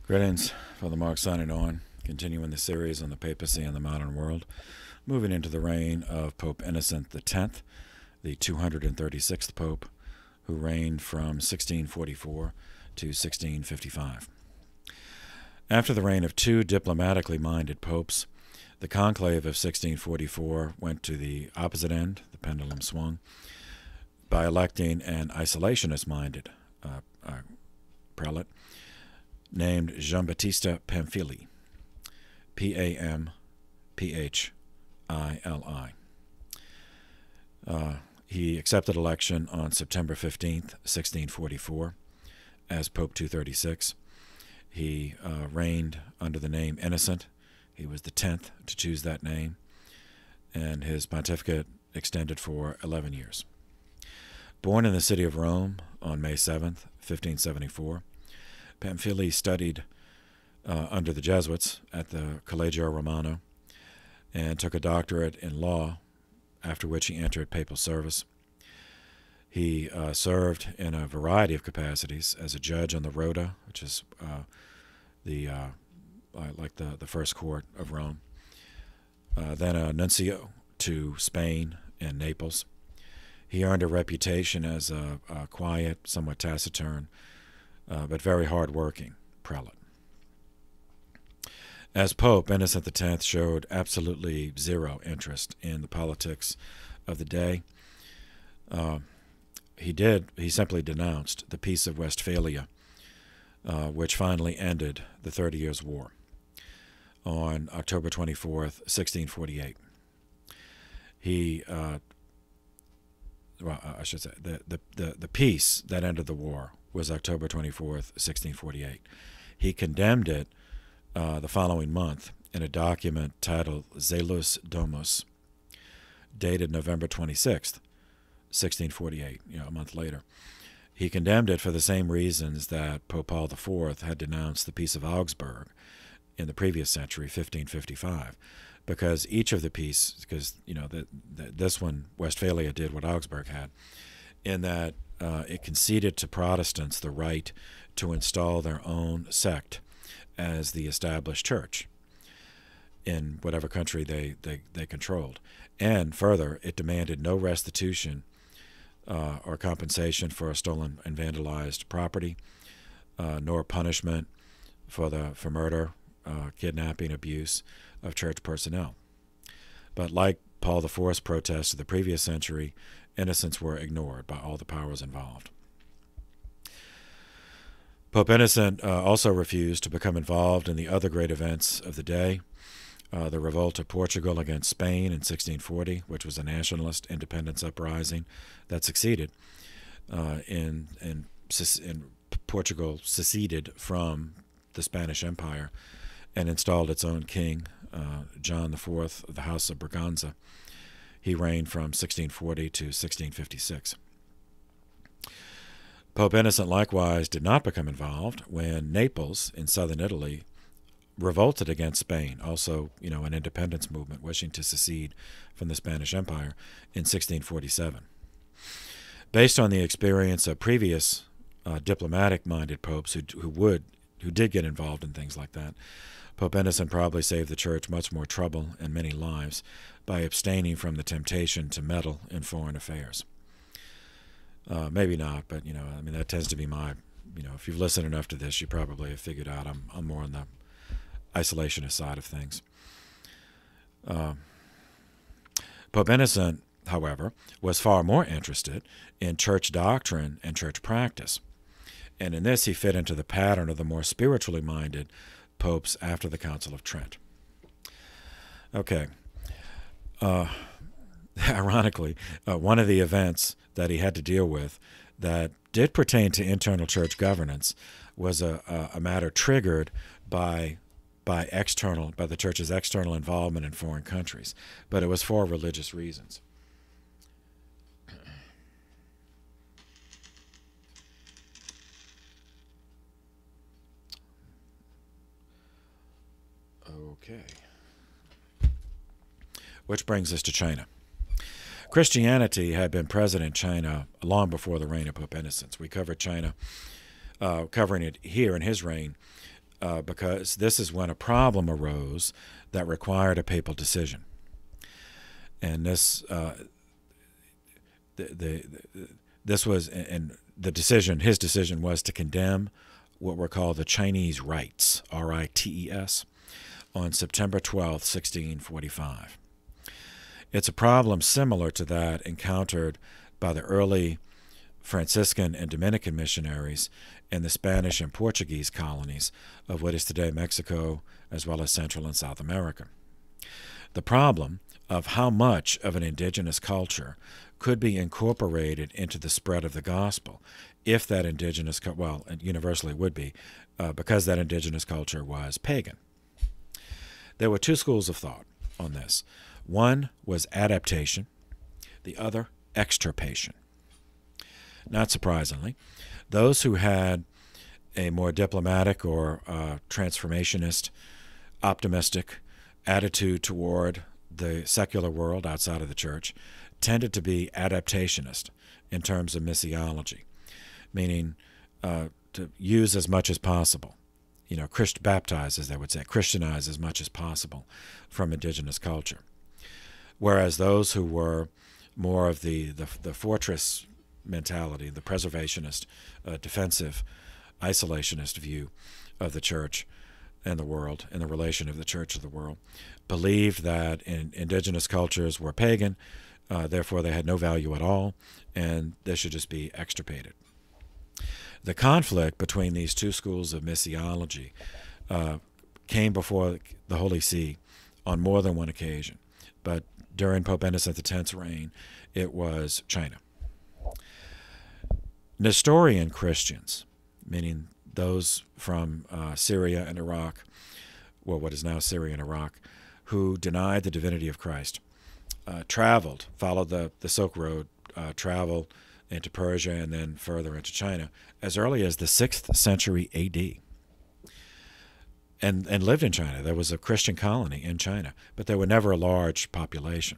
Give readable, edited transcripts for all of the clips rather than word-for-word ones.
Greetings, Father Mark signing on, continuing the series on the papacy and the modern world, moving into the reign of Pope Innocent X, the 236th Pope, who reigned from 1644 to 1655. After the reign of two diplomatically minded popes, the conclave of 1644 went to the opposite end, the pendulum swung, by electing an isolationist-minded prelate named Giambattista Pamphili, P-A-M-P-H-I-L-I. He accepted election on September 15th, 1644, as Pope 236. He reigned under the name Innocent. He was the 10th to choose that name, and his pontificate extended for 11 years. Born in the city of Rome on May 7th, 1574, Pamphili studied under the Jesuits at the Collegio Romano and took a doctorate in law, after which he entered papal service. He served in a variety of capacities as a judge on the Rota, which is the first court of Rome, then a nuncio to Spain and Naples. He earned a reputation as a quiet, somewhat taciturn, but very hard-working prelate. As Pope, Innocent X showed absolutely zero interest in the politics of the day. He simply denounced the Peace of Westphalia, which finally ended the 30 Years' War on October 24th, 1648. I should say, the peace that ended the war was October 24th, 1648. He condemned it the following month in a document titled Zelus Domus, dated November 26th, 1648, a month later. He condemned it for the same reasons that Pope Paul IV had denounced the Peace of Augsburg in the previous century, 1555, because each of the peace, because this one, Westphalia, did what Augsburg had, in that it conceded to Protestants the right to install their own sect as the established church in whatever country they controlled. And further, it demanded no restitution or compensation for stolen and vandalized property, nor punishment for murder, kidnapping, abuse of church personnel. But like Paul IV's protests of the previous century, innocents were ignored by all the powers involved. Pope Innocent also refused to become involved in the other great events of the day, the Revolt of Portugal against Spain in 1640, which was a nationalist independence uprising that succeeded in Portugal seceded from the Spanish Empire and installed its own king, John IV of the House of Braganza. He reigned from 1640 to 1656. Pope Innocent likewise did not become involved when Naples in southern Italy revolted against Spain, also an independence movement wishing to secede from the Spanish Empire in 1647. Based on the experience of previous diplomatic-minded popes who did get involved in things like that, Pope Innocent probably saved the Church much more trouble and many lives by abstaining from the temptation to meddle in foreign affairs. Maybe not, but that tends to be my, if you've listened enough to this, you probably have figured out I'm more on the isolationist side of things. Pope Innocent, however, was far more interested in church doctrine and church practice, and in this he fit into the pattern of the more spiritually minded popes after the Council of Trent. Okay. Ironically, one of the events that he had to deal with that did pertain to internal church governance was a matter triggered by the Church's external involvement in foreign countries, but it was for religious reasons. Okay. Which brings us to China. Christianity had been present in China long before the reign of Pope Innocent. We covered China, covering it here in his reign, because this is when a problem arose that required a papal decision. And this this was, and the decision, his decision was to condemn what were called the Chinese Rites, R-I-T-E-S, on September 12th, 1645. It's a problem similar to that encountered by the early Franciscan and Dominican missionaries in the Spanish and Portuguese colonies of what is today Mexico, as well as Central and South America. The problem of how much of an indigenous culture could be incorporated into the spread of the gospel if that indigenous, well, universally would be, because that indigenous culture was pagan. There were two schools of thought on this. One was adaptation, the other extirpation. Not surprisingly, those who had a more diplomatic or transformationist, optimistic attitude toward the secular world outside of the church tended to be adaptationist in terms of missiology, meaning to use as much as possible, baptize, as they would say, Christianize as much as possible from indigenous culture. Whereas those who were more of the fortress mentality, the preservationist, defensive, isolationist view of the church and the world, and the relation of the church to the world, believed that indigenous cultures were pagan, therefore they had no value at all, and they should just be extirpated. The conflict between these two schools of missiology came before the Holy See on more than one occasion, but during Pope Innocent X's reign, it was China. Nestorian Christians, meaning those from Syria and Iraq, well, what is now Syria and Iraq, who denied the divinity of Christ, followed the Silk Road, traveled into Persia and then further into China as early as the 6th century A.D. And lived in China. There was a Christian colony in China, but there were never a large population.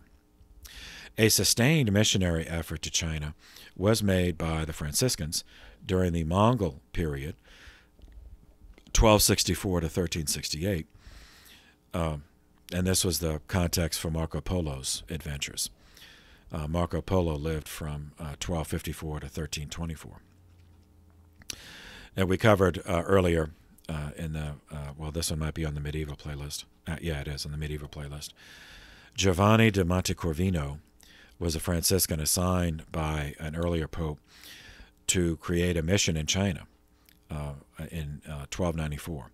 A sustained missionary effort to China was made by the Franciscans during the Mongol period, 1264 to 1368, and this was the context for Marco Polo's adventures. Marco Polo lived from 1254 to 1324. And we covered earlier in the, well, this one might be on the medieval playlist. Yeah, it is on the medieval playlist. Giovanni de Montecorvino was a Franciscan assigned by an earlier pope to create a mission in China in 1294.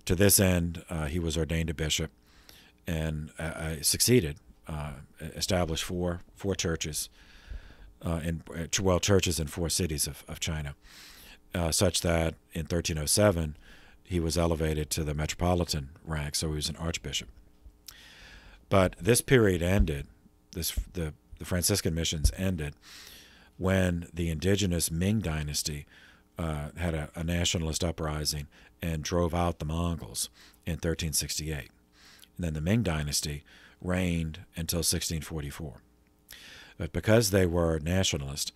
To this end, he was ordained a bishop and succeeded, established four churches, churches in 4 cities of China, such that in 1307 he was elevated to the metropolitan rank, so he was an archbishop. But this period ended, the Franciscan missions ended, when the indigenous Ming dynasty had a nationalist uprising and drove out the Mongols in 1368. And then the Ming dynasty reigned until 1644. But because they were nationalist,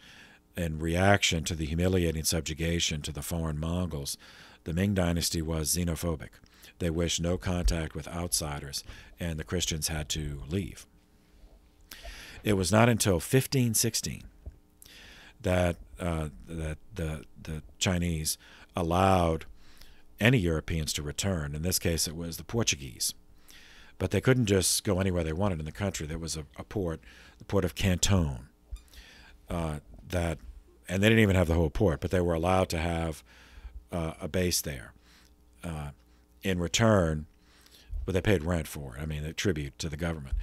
in reaction to the humiliating subjugation to the foreign Mongols, the Ming dynasty was xenophobic. They wished no contact with outsiders, and the Christians had to leave. It was not until 1516 that the Chinese allowed any Europeans to return. In this case, it was the Portuguese. But they couldn't just go anywhere they wanted in the country. There was a port, the port of Canton, and they didn't even have the whole port, but they were allowed to have a base there. In return, but they paid rent for it. I mean, a tribute to the government.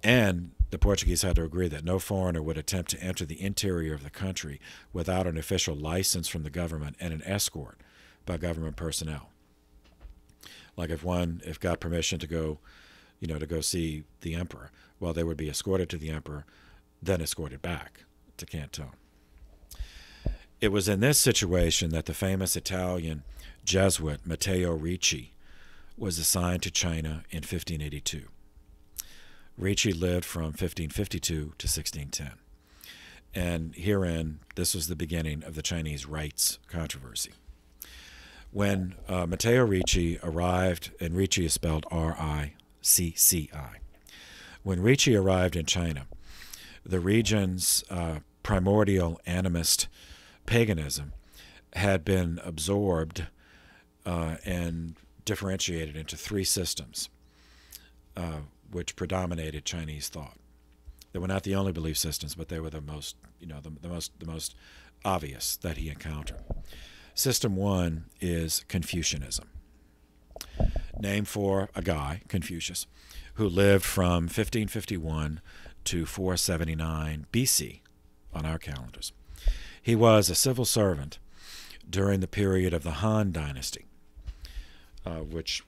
And the Portuguese had to agree that no foreigner would attempt to enter the interior of the country without an official license from the government and an escort by government personnel. Like if got permission to go, to go see the emperor, well, they would be escorted to the emperor, then escorted back to Canton. It was in this situation that the famous Italian Jesuit Matteo Ricci was assigned to China in 1582. Ricci lived from 1552 to 1610. And herein, this was the beginning of the Chinese rites controversy. When Matteo Ricci arrived, and Ricci is spelled R-I-C-C-I. When Ricci arrived in China, the region's primordial animist paganism had been absorbed and differentiated into three systems, which predominated Chinese thought. They were not the only belief systems, but they were the most, the most obvious that he encountered. System one is Confucianism, named for a guy, Confucius, who lived from 1551 to 479 BC on our calendars. He was a civil servant during the period of the Han Dynasty, which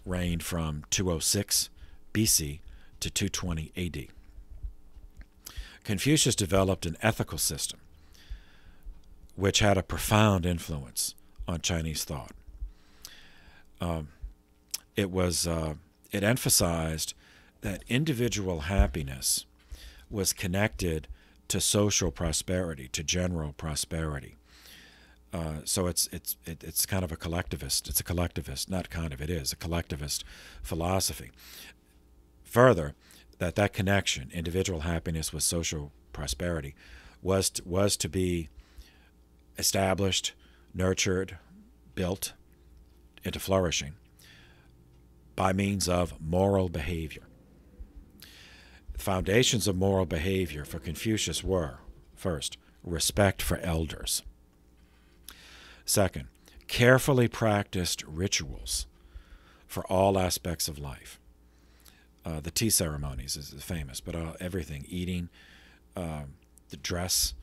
reigned from 206 BC to 220 AD. Confucius developed an ethical system which had a profound influence on Chinese thought. It emphasized that individual happiness was connected to social prosperity, to general prosperity. So it's kind of a collectivist. It's a collectivist, not kind of. It is a collectivist philosophy. Further, that connection, individual happiness with social prosperity, was to be established, nurtured, built into flourishing by means of moral behavior. The foundations of moral behavior for Confucius were, first, respect for elders. Second, carefully practiced rituals for all aspects of life. The tea ceremonies is famous, but everything, eating, the dress,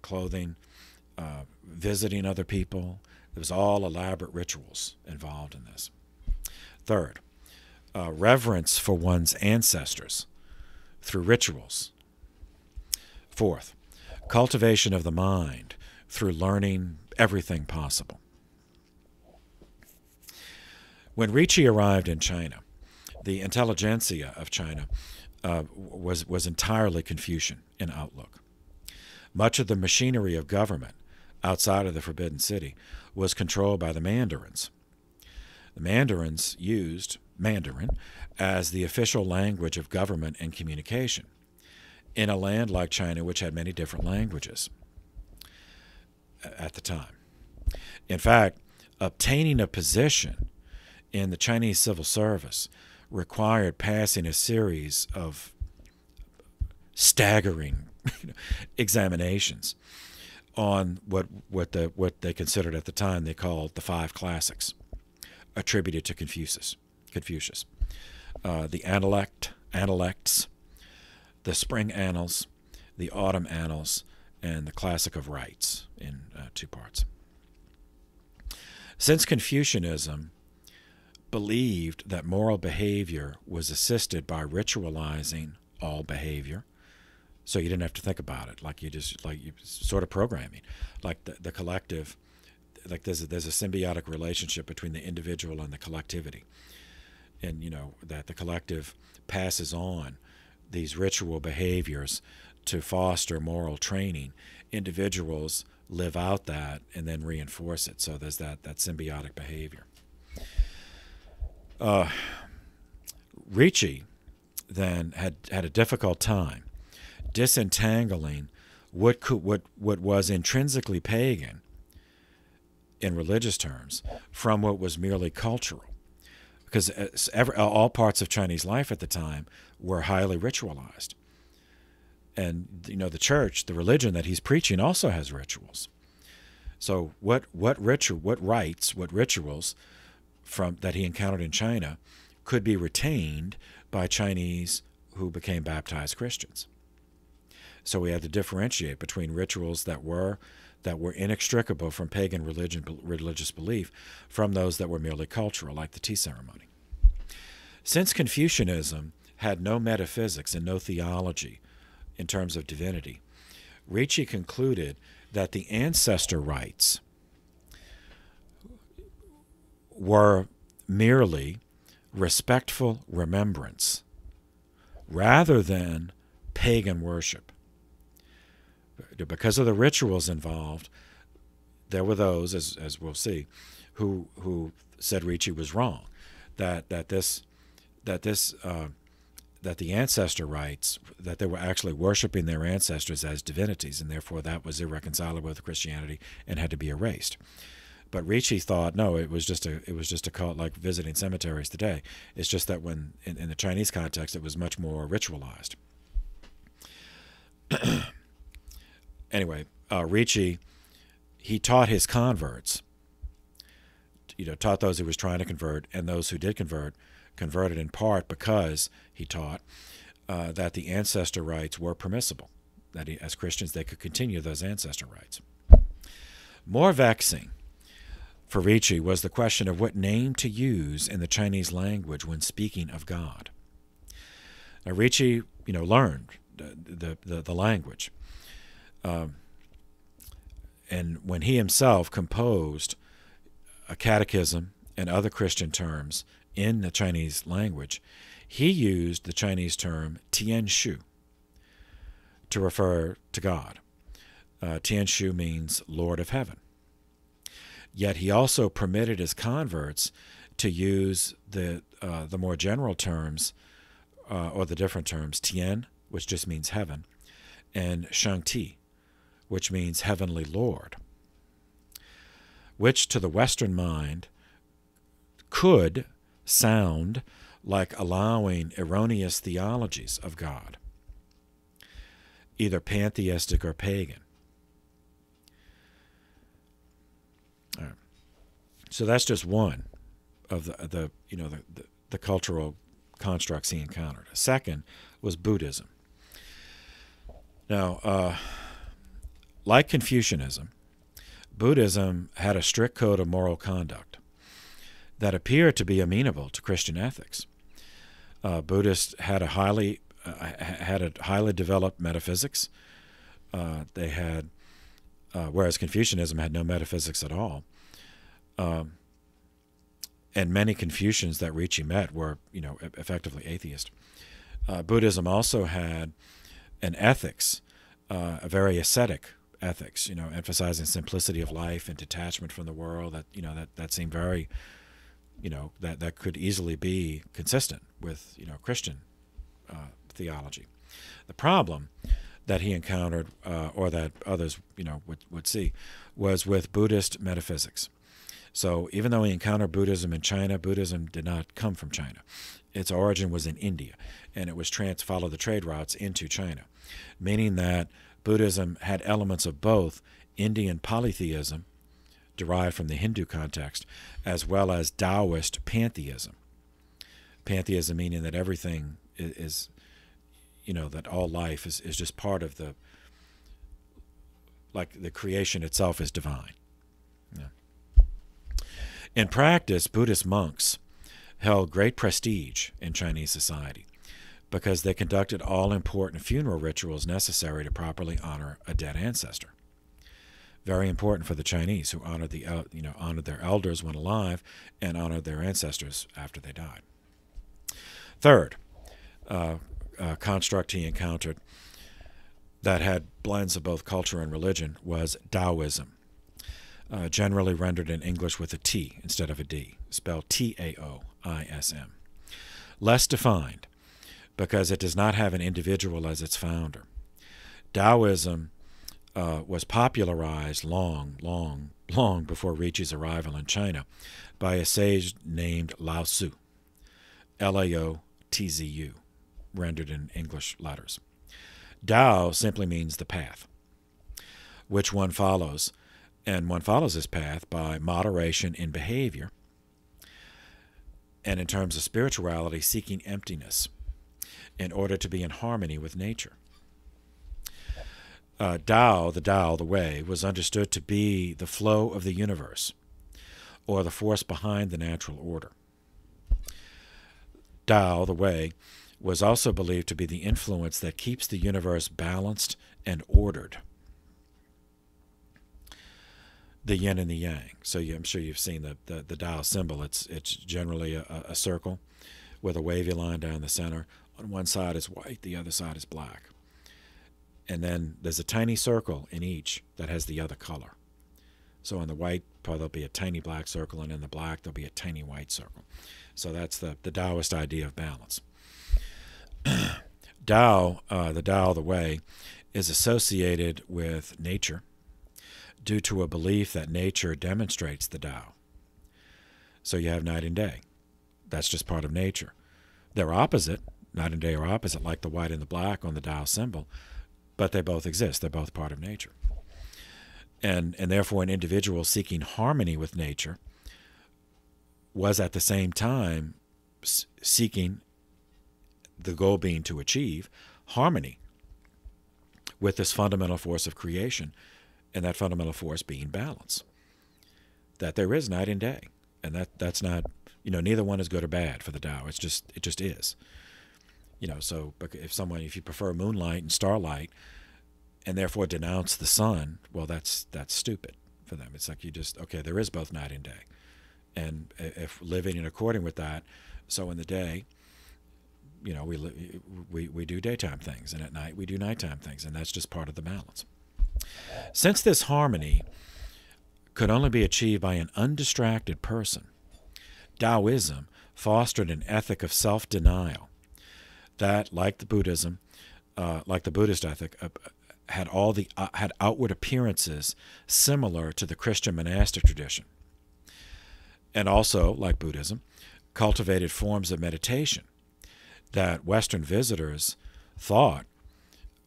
clothing, visiting other people. There was all elaborate rituals involved in this. Third, reverence for one's ancestors through rituals. Fourth, cultivation of the mind through learning everything possible. When Ricci arrived in China, the intelligentsia of China was entirely Confucian in outlook. Much of the machinery of government outside of the Forbidden City was controlled by the mandarins. The mandarins used Mandarin as the official language of government and communication in a land like China, which had many different languages at the time. In fact, obtaining a position in the Chinese civil service required passing a series of staggering examinations on what they considered at the time they called the five classics, attributed to Confucius. The Analects, the Spring Annals, the Autumn Annals, and the Classic of Rites in two parts. Since Confucianism believed that moral behavior was assisted by ritualizing all behavior, so you didn't have to think about it, you sort of programming, like the collective, like there's a symbiotic relationship between the individual and the collectivity, and that the collective passes on these ritual behaviors to foster moral training. Individuals live out that and then reinforce it. So there's that symbiotic behavior. Ricci then had a difficult time disentangling what was intrinsically pagan in religious terms from what was merely cultural, because all parts of Chinese life at the time were highly ritualized. And the church, the religion that he's preaching, also has rituals. So what rituals from that he encountered in China could be retained by Chinese who became baptized Christians. So we had to differentiate between rituals that were inextricable from pagan religious belief from those that were merely cultural, like the tea ceremony. Since Confucianism had no metaphysics and no theology in terms of divinity, Ricci concluded that the ancestor rites were merely respectful remembrance rather than pagan worship. Because of the rituals involved, there were those, as we'll see, who said Ricci was wrong, that the ancestor rites, that they were actually worshiping their ancestors as divinities, and therefore that was irreconcilable with Christianity and had to be erased. But Ricci thought, no, it was just a cult like visiting cemeteries today. It's just that when in the Chinese context, it was much more ritualized. Anyway, Ricci, he taught his converts, taught those he was trying to convert, and those who did converted in part because he taught that the ancestor rites were permissible, that as Christians they could continue those ancestor rites. More vexing for Ricci was the question of what name to use in the Chinese language when speaking of God. Now, Ricci, learned the language, and when he himself composed a catechism and other Christian terms in the Chinese language, he used the Chinese term Tian Shu to refer to God. Tian Shu means Lord of Heaven. Yet he also permitted his converts to use the more general terms, or the different terms, Tian, which just means heaven, and Shangti, which means heavenly Lord, which to the Western mind could sound like allowing erroneous theologies of God, either pantheistic or pagan. All right. So that's just one of the cultural constructs he encountered. A second was Buddhism. Now, like Confucianism, Buddhism had a strict code of moral conduct that appeared to be amenable to Christian ethics. Buddhists had a highly developed metaphysics. They had, whereas Confucianism had no metaphysics at all. And many Confucians that Ricci met were, effectively atheist. Buddhism also had an ethics, a very ascetic ethics, emphasizing simplicity of life and detachment from the world. That seemed very, that could easily be consistent with, Christian theology. The problem that he encountered, or that others, would see, was with Buddhist metaphysics. So even though he encountered Buddhism in China, Buddhism did not come from China. Its origin was in India, and it was followed the trade routes into China, meaning that Buddhism had elements of both Indian polytheism, derived from the Hindu context, as well as Taoist pantheism. Pantheism meaning that everything is that all life is just part of the creation itself is divine. Yeah. In practice, Buddhist monks held great prestige in Chinese society because they conducted all important funeral rituals necessary to properly honor a dead ancestor. Very important for the Chinese, who honored honored their elders when alive and honored their ancestors after they died. Third, construct he encountered that had blends of both culture and religion was Taoism, generally rendered in English with a T instead of a D, spelled Taoism. Less defined because it does not have an individual as its founder. Taoism was popularized long before Ricci's arrival in China by a sage named Lao Tzu, Laotzu, rendered in English letters. Tao simply means the path, which one follows, and one follows this path by moderation in behavior, and in terms of spirituality, seeking emptiness in order to be in harmony with nature. Tao, the way, was understood to be the flow of the universe, or the force behind the natural order. Tao, the way, was also believed to be the influence that keeps the universe balanced and ordered. The yin and the yang. So I'm sure you've seen the Tao symbol. It's generally a circle with a wavy line down the center. On one side is white, the other side is black. And then there's a tiny circle in each that has the other color. So on the white part, there'll be a tiny black circle, and in the black, there'll be a tiny white circle. So that's the Taoist idea of balance. Tao, the Tao, the way, is associated with nature due to a belief that nature demonstrates the Tao. So you have night and day. That's just part of nature. They're opposite. Night and day are opposite, like the white and the black on the Tao symbol, but they both exist. They're both part of nature. And therefore, an individual seeking harmony with nature was at the same time seeking, the goal being to achieve harmony with this fundamental force of creation, and that fundamental force being balance. That there is night and day, and that's not, neither one is good or bad for the Tao. It just is. So if you prefer moonlight and starlight, and therefore denounce the sun, well, that's stupid for them. It's like there is both night and day, and if living in according with that, so in the day, we do daytime things, and at night we do nighttime things, and that's just part of the balance. Since this harmony could only be achieved by an undistracted person, Taoism fostered an ethic of self-denial that, like the Buddhist ethic, had outward appearances similar to the Christian monastic tradition, and also, like Buddhism, cultivated forms of meditation that Western visitors thought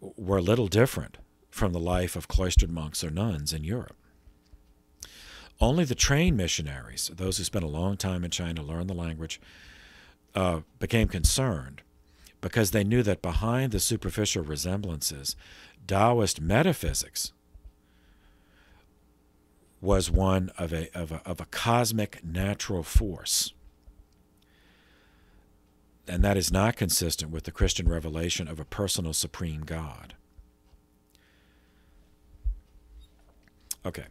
were little different from the life of cloistered monks or nuns in Europe. Only the trained missionaries, those who spent a long time in China, learned the language, became concerned because they knew that behind the superficial resemblances, Taoist metaphysics was one of a cosmic natural force. And that is not consistent with the Christian revelation of a personal supreme God. Okay.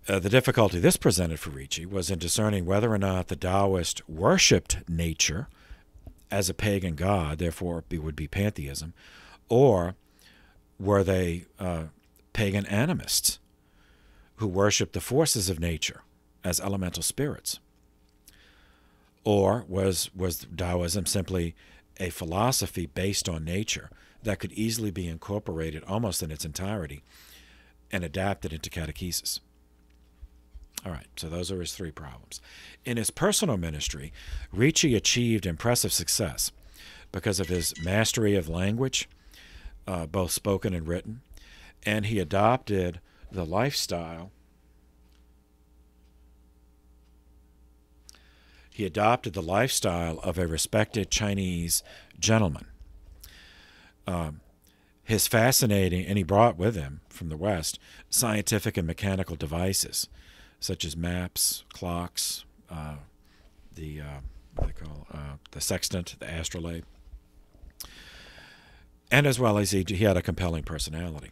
The difficulty this presented for Ricci was in discerning whether or not the Taoist worshipped nature as a pagan god, therefore it would be pantheism, or were they pagan animists who worshipped the forces of nature as elemental spirits? Or was Taoism simply a philosophy based on nature that could easily be incorporated almost in its entirety and adapted into catechesis? All right, so those are his three problems. In his personal ministry, Ricci achieved impressive success because of his mastery of language, both spoken and written, and he adopted the lifestyle. He adopted the lifestyle of a respected Chinese gentleman. His fascinating, and he brought with him from the West scientific and mechanical devices, such as maps, clocks, the sextant, the astrolabe, and as well as he had a compelling personality.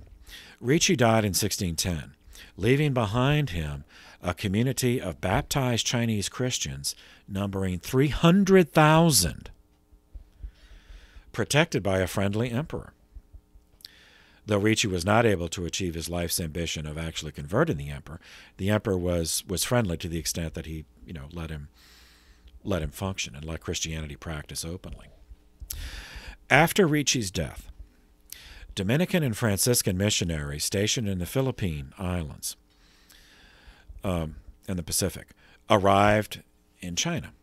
Ricci died in 1610, leaving behind him a community of baptized Chinese Christians numbering 300,000, protected by a friendly emperor. Though Ricci was not able to achieve his life's ambition of actually converting the emperor was friendly to the extent that he, let him function and let Christianity practice openly. After Ricci's death, Dominican and Franciscan missionaries stationed in the Philippine Islands in the Pacific arrived in China,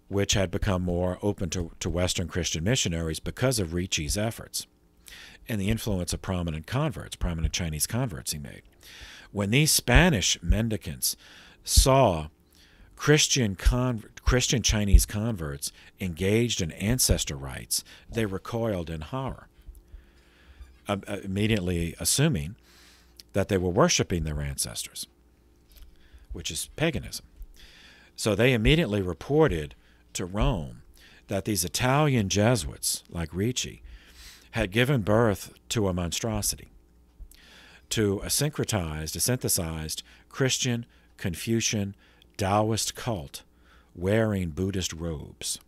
which had become more open to Western Christian missionaries because of Ricci's efforts and the influence of prominent Chinese converts he made. When these Spanish mendicants saw Christian Chinese converts engaged in ancestor rites, they recoiled in horror, immediately assuming that they were worshiping their ancestors, which is paganism. So they immediately reported to Rome that these Italian Jesuits, like Ricci, had given birth to a monstrosity, to a synthesized Christian, Confucian, Taoist cult wearing Buddhist robes.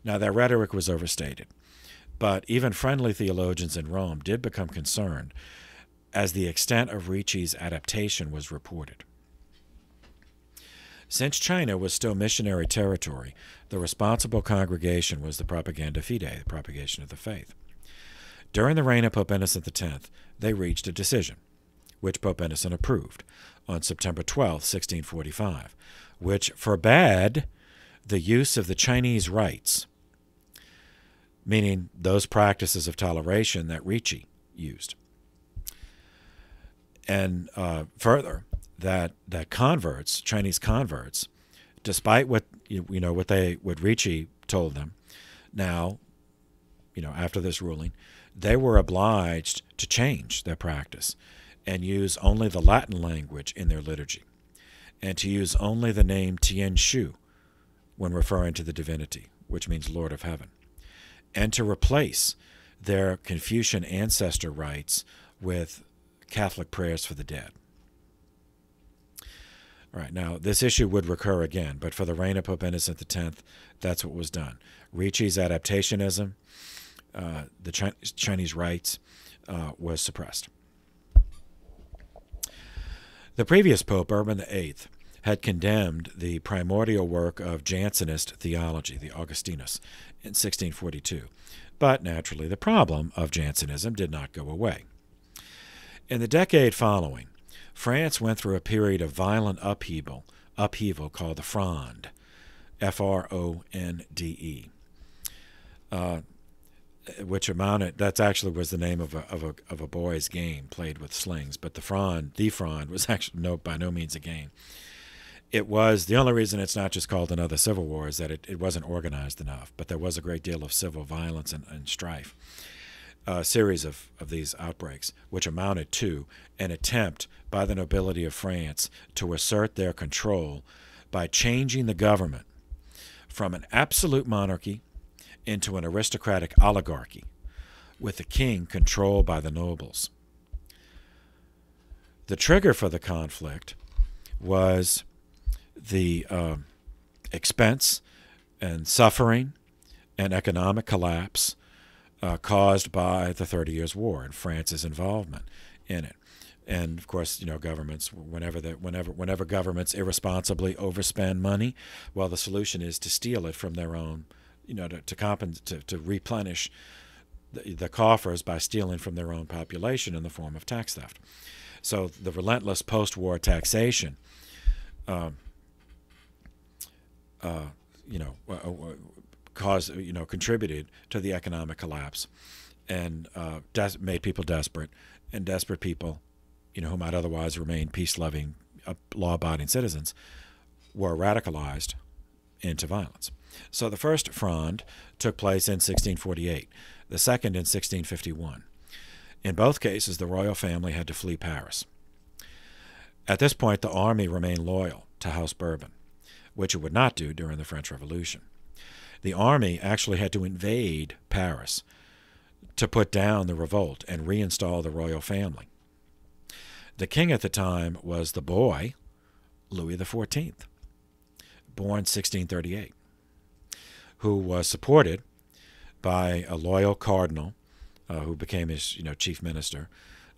Now, their rhetoric was overstated, but even friendly theologians in Rome did become concerned as the extent of Ricci's adaptation was reported. Since China was still missionary territory, the responsible congregation was the Propaganda Fide, the propagation of the faith. During the reign of Pope Innocent X, they reached a decision, which Pope Innocent approved, on September 12, 1645, which forbade the use of the Chinese rites, meaning those practices of toleration that Ricci used. And further, that converts, Chinese converts, despite what what Ricci told them, now, after this ruling, they were obliged to change their practice and use only the Latin language in their liturgy, and to use only the name Tian Shu when referring to the divinity, which means Lord of Heaven, and to replace their Confucian ancestor rites with Catholic prayers for the dead. All right, now, this issue would recur again, but for the reign of Pope Innocent X, that's what was done. Ricci's adaptationism, the Chinese rites, was suppressed. The previous Pope, Urban VIII, had condemned the primordial work of Jansenist theology, the Augustinus, in 1642. But naturally, the problem of Jansenism did not go away. In the decade following, France went through a period of violent upheaval called the Fronde, F-R-O-N-D-E, which amounted, that actually was the name of a boy's game played with slings, but the Fronde was actually by no means a game. It was, the only reason it's not just called another civil war is that it wasn't organized enough, but there was a great deal of civil violence and strife. A series of these outbreaks, which amounted to an attempt by the nobility of France to assert their control by changing the government from an absolute monarchy into an aristocratic oligarchy, with the king controlled by the nobles. The trigger for the conflict was the expense and suffering and economic collapse caused by the 30 Years' War and France's involvement in it. And of course, governments, whenever governments irresponsibly overspend money, well, the solution is to steal it from their own, to replenish the coffers by stealing from their own population in the form of tax theft. So the relentless post-war taxation, contributed to the economic collapse, and made people desperate, and desperate people, who might otherwise remain peace-loving, law-abiding citizens, were radicalized into violence. So the first Fronde took place in 1648, the second in 1651. In both cases, the royal family had to flee Paris. At this point, the army remained loyal to House Bourbon, which it would not do during the French Revolution. The army actually had to invade Paris to put down the revolt and reinstall the royal family. The king at the time was the boy, Louis XIV, born 1638, who was supported by a loyal cardinal who became his chief minister,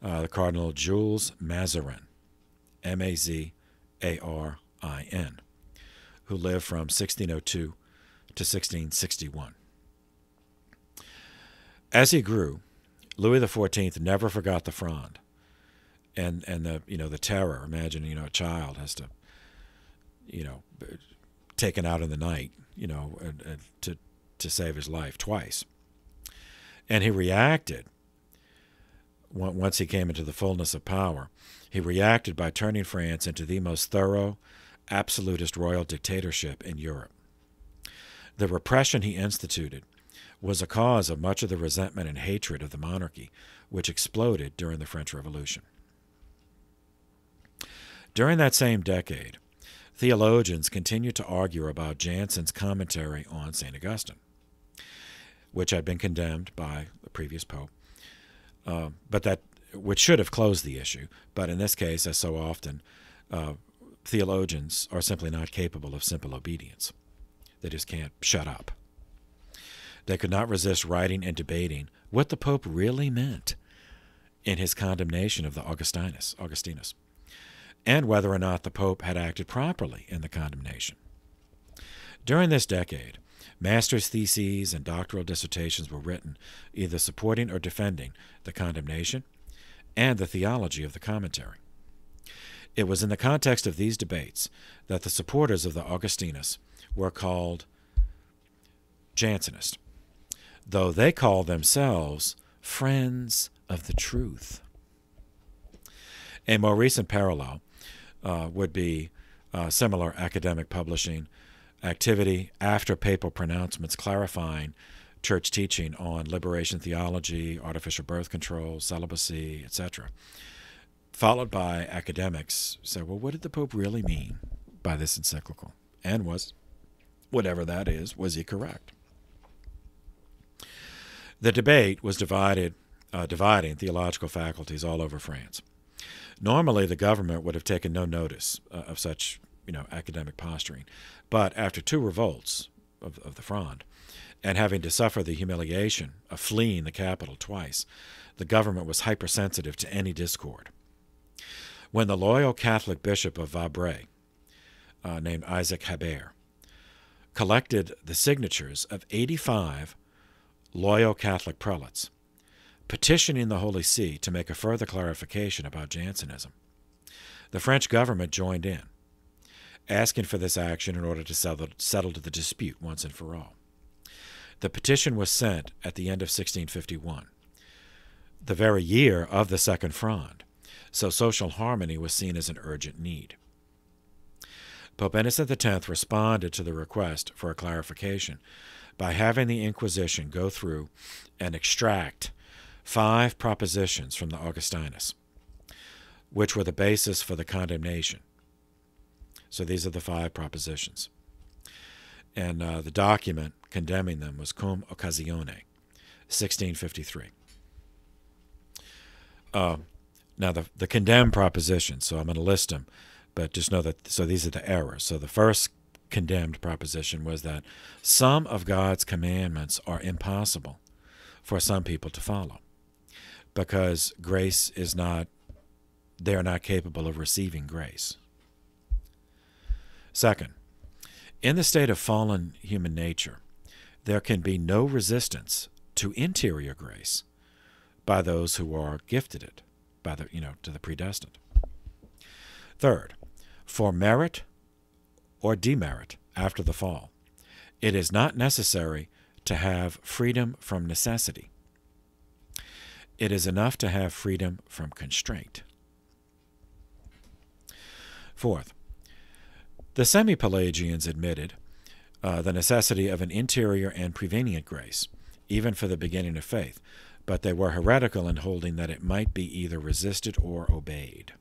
the Cardinal Jules Mazarin, Mazarin, who lived from 1602 to 1661. As he grew, Louis XIV never forgot the Fronde, and the terror. Imagine a child has to taken out in the night to save his life twice, and he reacted. Once he came into the fullness of power, he reacted by turning France into the most thorough, absolutist royal dictatorship in Europe. The repression he instituted was a cause of much of the resentment and hatred of the monarchy, which exploded during the French Revolution. During that same decade, theologians continued to argue about Jansen's commentary on St. Augustine, which had been condemned by the previous pope, which should have closed the issue. But in this case, as so often, theologians are simply not capable of simple obedience. They just can't shut up. They could not resist writing and debating what the Pope really meant in his condemnation of the Augustinus, and whether or not the Pope had acted properly in the condemnation. During this decade, master's theses and doctoral dissertations were written either supporting or defending the condemnation and the theology of the commentary. It was in the context of these debates that the supporters of the Augustinus were called Jansenists, though they called themselves friends of the truth. A more recent parallel would be similar academic publishing activity after papal pronouncements clarifying church teaching on liberation theology, artificial birth control, celibacy, etc., followed by academics say, well, what did the Pope really mean by this encyclical? And was, whatever that is, was he correct? The debate was dividing theological faculties all over France. Normally, the government would have taken no notice of such academic posturing. But after two revolts of the Fronde, and having to suffer the humiliation of fleeing the capital twice, the government was hypersensitive to any discord. When the loyal Catholic bishop of Vabre, named Isaac Habert, collected the signatures of 85 loyal Catholic prelates, petitioning the Holy See to make a further clarification about Jansenism, the French government joined in, asking for this action in order to settle the dispute once and for all. The petition was sent at the end of 1651, the very year of the Second Fronde, so social harmony was seen as an urgent need. Pope Innocent X responded to the request for a clarification by having the Inquisition go through and extract 5 propositions from the Augustinus, which were the basis for the condemnation. So these are the 5 propositions. And the document condemning them was Cum Occasione, 1653. Now, the condemned propositions, so I'm going to list them, but just know that, so these are the errors. So the first condemned proposition was that some of God's commandments are impossible for some people to follow because grace is not, they are not capable of receiving grace. Second, in the state of fallen human nature, there can be no resistance to interior grace by those who are gifted it, by the, to the predestined. Third, for merit or demerit after the fall, it is not necessary to have freedom from necessity. It is enough to have freedom from constraint. Fourth, the semi-Pelagians admitted the necessity of an interior and prevenient grace, even for the beginning of faith, but they were heretical in holding that it might be either resisted or obeyed.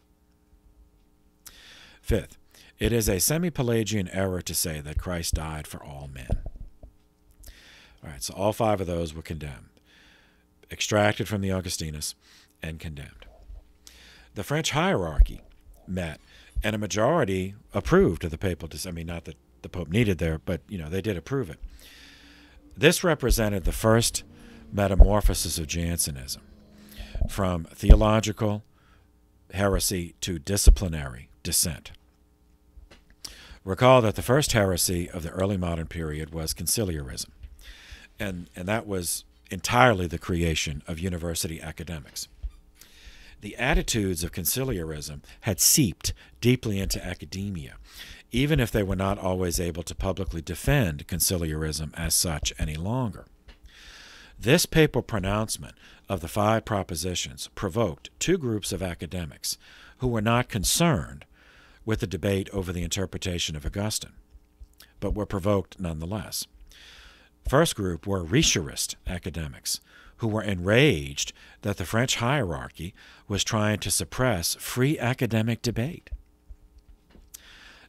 Fifth, it is a semi-Pelagian error to say that Christ died for all men. All right, so all 5 of those were condemned, extracted from the Augustinus, and condemned. The French hierarchy met, and a majority approved of the papal decision. I mean, not that the Pope needed there, but, they did approve it. This represented the first metamorphosis of Jansenism, from theological heresy to disciplinary dissent. Recall that the first heresy of the early modern period was conciliarism, and that was entirely the creation of university academics. The attitudes of conciliarism had seeped deeply into academia, even if they were not always able to publicly defend conciliarism as such any longer. This papal pronouncement of the 5 propositions provoked 2 groups of academics who were not concerned with the debate over the interpretation of Augustine, but were provoked nonetheless. First group were Richarist academics who were enraged that the French hierarchy was trying to suppress free academic debate.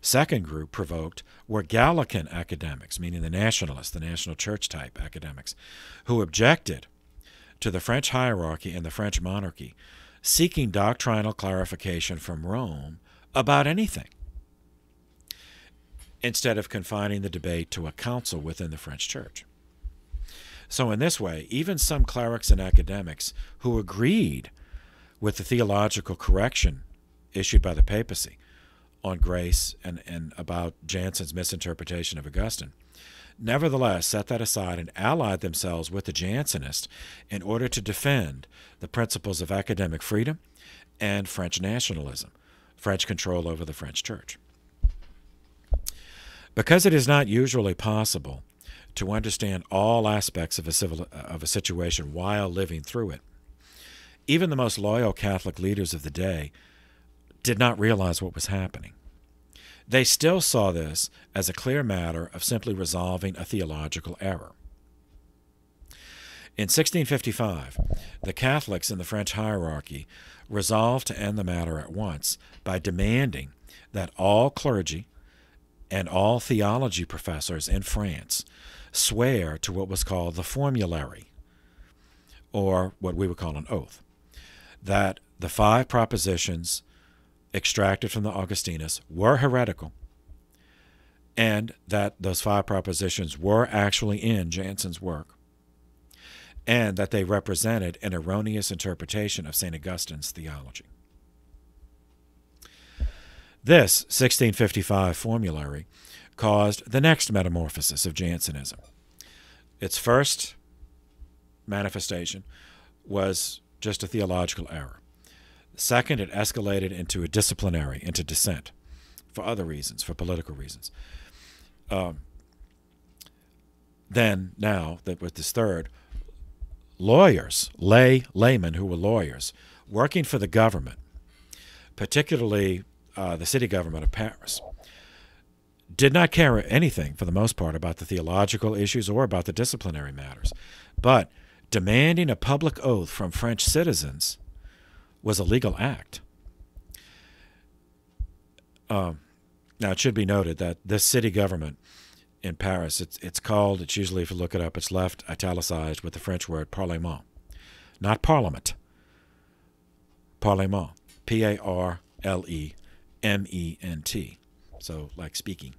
Second group provoked were Gallican academics, meaning the nationalists, the national church type academics, who objected to the French hierarchy and the French monarchy seeking doctrinal clarification from Rome about anything, instead of confining the debate to a council within the French church. So in this way, even some clerics and academics who agreed with the theological correction issued by the papacy on grace and about Jansen's misinterpretation of Augustine, nevertheless set that aside and allied themselves with the Jansenists in order to defend the principles of academic freedom and French nationalism, French control over the French church. Because it is not usually possible to understand all aspects of a situation while living through it, even the most loyal Catholic leaders of the day did not realize what was happening. They still saw this as a clear matter of simply resolving a theological error. In 1655, the Catholics in the French hierarchy resolved to end the matter at once by demanding that all clergy and all theology professors in France swear to what was called the formulary, or what we would call an oath, that the 5 propositions extracted from the Augustinus were heretical, and that those 5 propositions were actually in Jansen's work, and that they represented an erroneous interpretation of St. Augustine's theology. This 1655 formulary caused the next metamorphosis of Jansenism. Its first manifestation was just a theological error. Second, it escalated into a disciplinary, into dissent, for other reasons, for political reasons. Then, now, that with this third, lawyers, laymen who were lawyers, working for the government, particularly the city government of Paris, did not care anything, for the most part, about the theological issues or about the disciplinary matters, but demanding a public oath from French citizens was a legal act. Now, it should be noted that this city government in Paris, it's usually, if you look it up, it's left italicized with the French word parlement. Not parliament. Parlement. P-A-R-L-E-M-E-N-T. So, like speaking.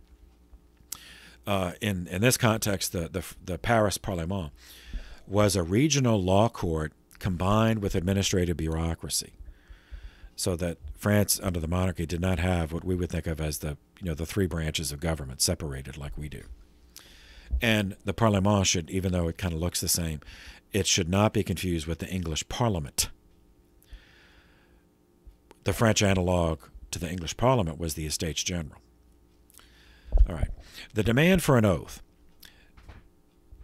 In this context, the Paris Parlement was a regional law court combined with administrative bureaucracy, so that France under the monarchy did not have what we would think of as the 3 branches of government separated like we do. And the Parlement should, even though it kind of looks the same, it should not be confused with the English Parliament. The French analog to the English Parliament was the Estates General. All right. The demand for an oath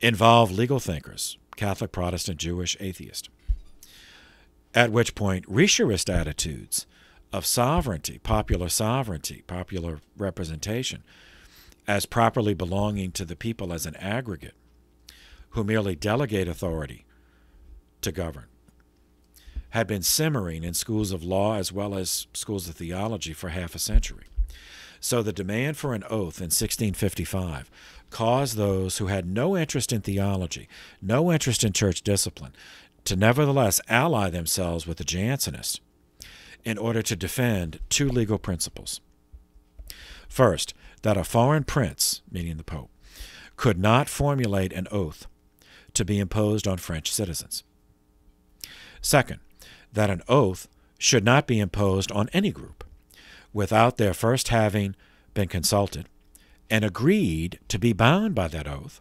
involved legal thinkers, Catholic, Protestant, Jewish, atheist, at which point Richelieuist attitudes of sovereignty, popular representation, as properly belonging to the people as an aggregate, who merely delegate authority to govern, had been simmering in schools of law as well as schools of theology for half a century. So the demand for an oath in 1655 caused those who had no interest in theology, no interest in church discipline, to nevertheless ally themselves with the Jansenists in order to defend 2 legal principles. First, that a foreign prince, meaning the Pope, could not formulate an oath to be imposed on French citizens. Second, that an oath should not be imposed on any group without their first having been consulted and agreed to be bound by that oath,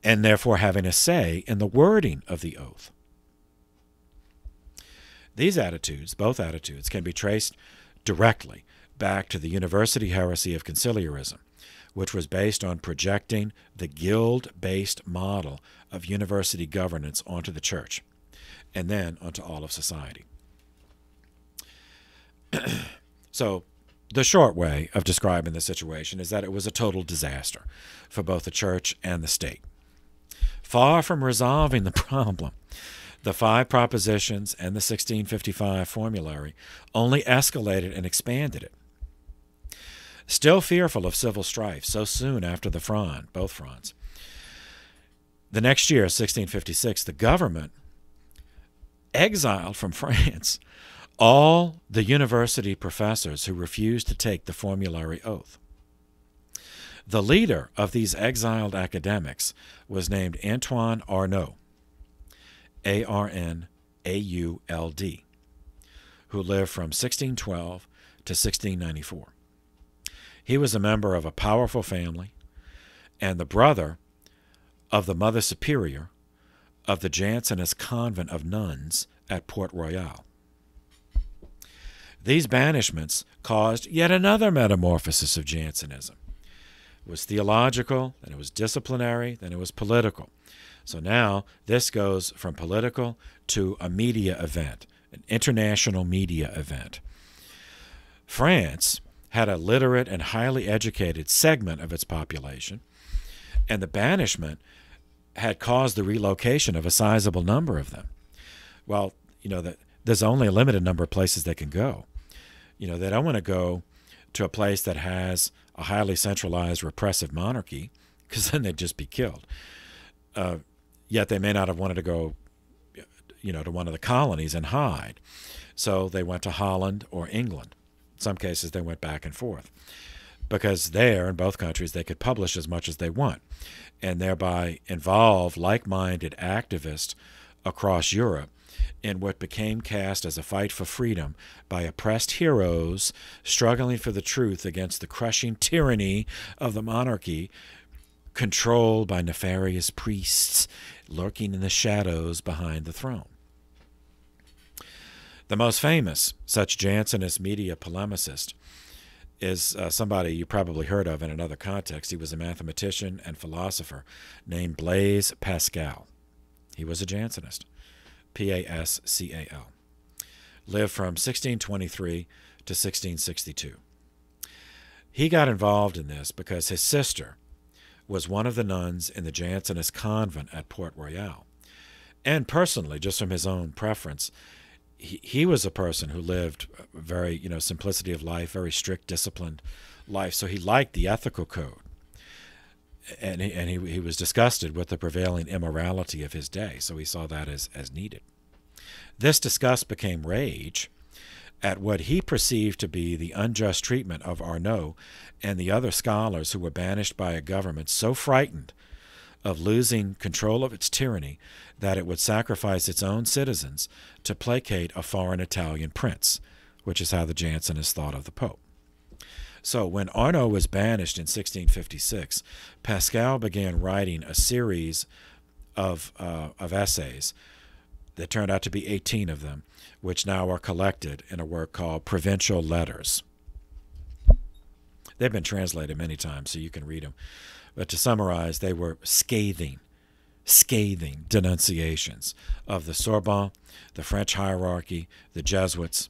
and therefore having a say in the wording of the oath. These attitudes, both attitudes, can be traced directly back to the university heresy of conciliarism, which was based on projecting the guild-based model of university governance onto the church, and then onto all of society. So, the short way of describing the situation is that it was a total disaster for both the church and the state. Far from resolving the problem, the 5 propositions and the 1655 formulary only escalated and expanded it. Still fearful of civil strife so soon after the Fronde, both fronts, the next year, 1656, the government exiled from France all the university professors who refused to take the formulary oath. The leader of these exiled academics was named Antoine Arnaud, A-R-N-A-U-D, A-U-L-D, who lived from 1612 to 1694. He was a member of a powerful family and the brother of the Mother Superior of the Jansenist convent of nuns at Port Royal. These banishments caused yet another metamorphosis of Jansenism. It was theological, then it was disciplinary, then it was political. So now this goes from political to a media event, an international media event. France had a literate and highly educated segment of its population, and the banishment had caused the relocation of a sizable number of them. Well, there's only a limited number of places they can go. They don't want to go to a place that has a highly centralized repressive monarchy, because then they'd just be killed. Yet they may not have wanted to go, to one of the colonies and hide. So they went to Holland or England. In some cases, they went back and forth, because there, in both countries, they could publish as much as they want, and thereby involve like-minded activists across Europe in what became cast as a fight for freedom by oppressed heroes struggling for the truth against the crushing tyranny of the monarchy, controlled by nefarious priests lurking in the shadows behind the throne. The most famous such Jansenist media polemicist is somebody you probably heard of in another context. He was a mathematician and philosopher named Blaise Pascal. He was a Jansenist, Pascal. Lived from 1623 to 1662. He got involved in this because his sister was one of the nuns in the Jansenist convent at Port Royal. And personally, just from his own preference, he was a person who lived very, simplicity of life, very strict, disciplined life. So he liked the ethical code. And he was disgusted with the prevailing immorality of his day. So he saw that as needed. This disgust became rage at what he perceived to be the unjust treatment of Arnaud and the other scholars who were banished by a government so frightened of losing control of its tyranny that it would sacrifice its own citizens to placate a foreign Italian prince, which is how the Jansenists thought of the Pope. So when Arnaud was banished in 1656, Pascal began writing a series of essays. There turned out to be 18 of them, which now are collected in a work called Provincial Letters. They've been translated many times, so you can read them. But to summarize, they were scathing denunciations of the Sorbonne, the French hierarchy, the Jesuits,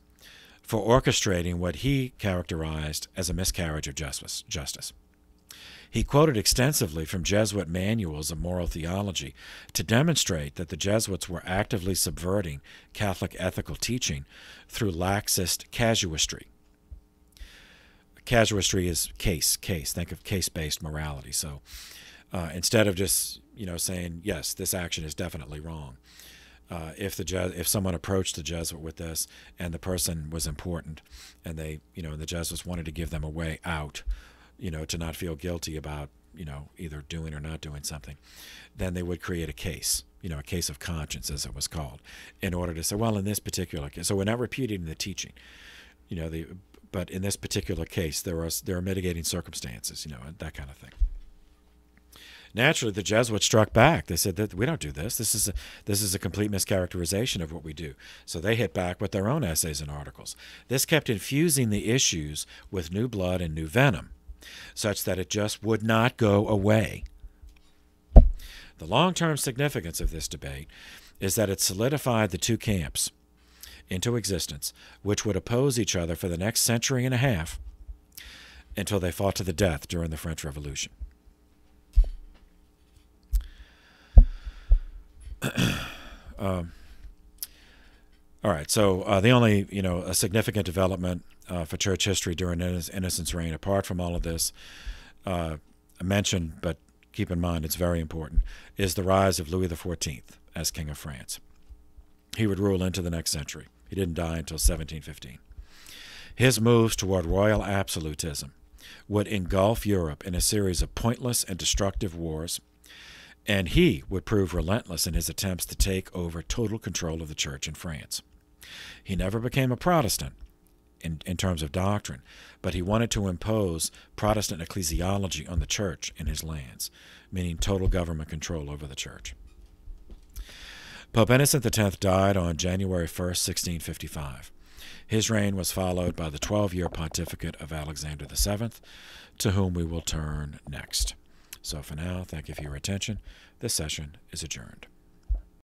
for orchestrating what he characterized as a miscarriage of justice. He quoted extensively from Jesuit manuals of moral theology to demonstrate that the Jesuits were actively subverting Catholic ethical teaching through laxist casuistry. Casuistry is case. Think of case-based morality. So instead of just saying, yes, this action is definitely wrong, if someone approached the Jesuit with this and the person was important and they, the Jesuits wanted to give them a way out, to not feel guilty about, either doing or not doing something, then they would create a case, a case of conscience, as it was called, in order to say, well, in this particular case, so we're not repudiating the teaching, but in this particular case, there are mitigating circumstances, that kind of thing. Naturally, the Jesuits struck back. They said that we don't do this. This is a complete mischaracterization of what we do. So they hit back with their own essays and articles. This kept infusing the issues with new blood and new venom, such that it just would not go away. The long-term significance of this debate is that it solidified the two camps into existence, which would oppose each other for the next century and a half until they fought to the death during the French Revolution. All right, so the only, a significant development for church history during Innocent's reign, apart from all of this, I mentioned, but keep in mind it's very important, is the rise of Louis XIV as King of France. He would rule into the next century. He didn't die until 1715. His moves toward royal absolutism would engulf Europe in a series of pointless and destructive wars And he would prove relentless in his attempts to take over total control of the church in France. He never became a Protestant in terms of doctrine, but he wanted to impose Protestant ecclesiology on the church in his lands, meaning total government control over the church. Pope Innocent X died on January 1st, 1655. His reign was followed by the 12-year pontificate of Alexander VII, to whom we will turn next. So for now, thank you for your attention. This session is adjourned.